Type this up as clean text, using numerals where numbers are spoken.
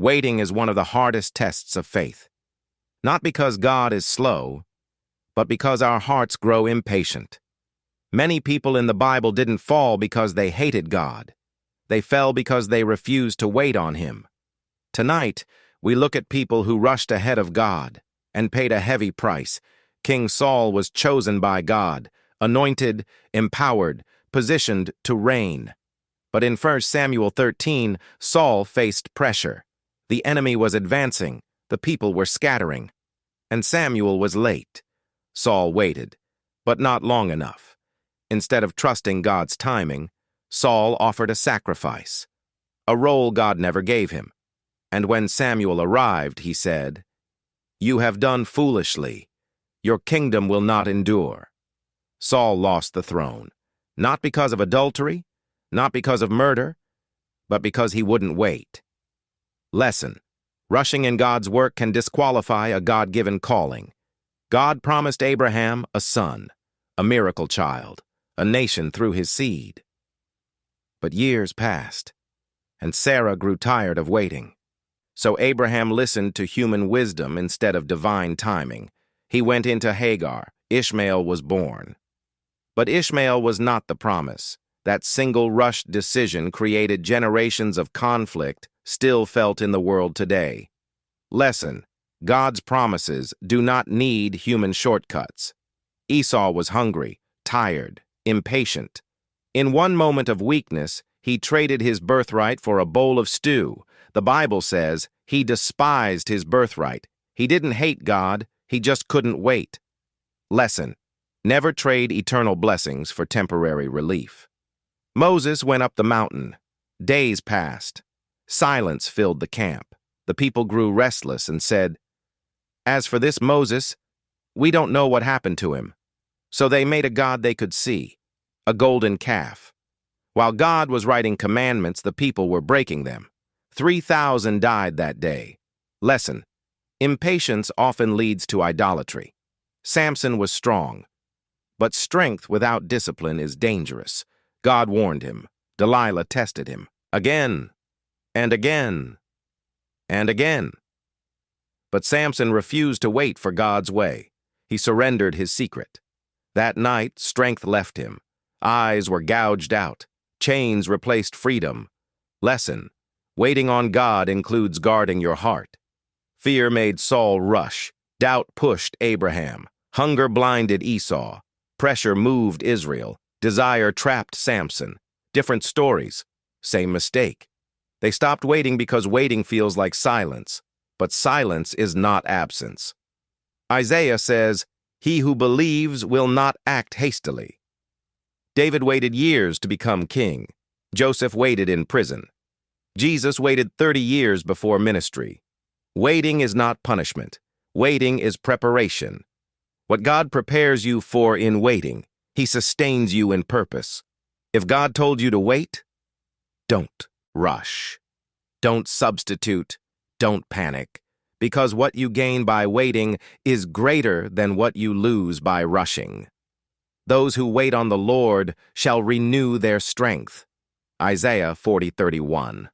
Waiting is one of the hardest tests of faith. Not because God is slow, but because our hearts grow impatient. Many people in the Bible didn't fall because they hated God. They fell because they refused to wait on Him. Tonight, we look at people who rushed ahead of God and paid a heavy price. King Saul was chosen by God, anointed, empowered, positioned to reign. But in 1 Samuel 13, Saul faced pressure. The enemy was advancing, the people were scattering, and Samuel was late. Saul waited, but not long enough. Instead of trusting God's timing, Saul offered a sacrifice, a role God never gave him. And when Samuel arrived, he said, "You have done foolishly. Your kingdom will not endure." Saul lost the throne, not because of adultery, not because of murder, but because he wouldn't wait. Lesson: rushing in God's work can disqualify a God-given calling. God promised Abraham a son, a miracle child, a nation through his seed. But years passed, and Sarah grew tired of waiting. So Abraham listened to human wisdom instead of divine timing. He went into Hagar. Ishmael was born. But Ishmael was not the promise. That single rushed decision created generations of conflict still felt in the world today. Lesson: God's promises do not need human shortcuts. Esau was hungry, tired, impatient. In one moment of weakness, he traded his birthright for a bowl of stew. The Bible says he despised his birthright. He didn't hate God, he just couldn't wait. Lesson: never trade eternal blessings for temporary relief. Moses went up the mountain. Days passed. Silence filled the camp. The people grew restless and said, "As for this Moses, we don't know what happened to him." So they made a god they could see, a golden calf. While God was writing commandments, the people were breaking them. 3,000 died that day. Lesson: impatience often leads to idolatry. Samson was strong, but strength without discipline is dangerous. God warned him. Delilah tested him. Again, and again, and again. But Samson refused to wait for God's way. He surrendered his secret. That night, strength left him. Eyes were gouged out. Chains replaced freedom. Lesson: waiting on God includes guarding your heart. Fear made Saul rush. Doubt pushed Abraham. Hunger blinded Esau. Pressure moved Israel. Desire trapped Samson. Different stories, same mistake. They stopped waiting because waiting feels like silence, but silence is not absence. Isaiah says, "He who believes will not act hastily." David waited years to become king. Joseph waited in prison. Jesus waited 30 years before ministry. Waiting is not punishment. Waiting is preparation. What God prepares you for in waiting, He sustains you in purpose. If God told you to wait, don't rush. Don't substitute. Don't panic. Because what you gain by waiting is greater than what you lose by rushing. Those who wait on the Lord shall renew their strength. Isaiah 40:31.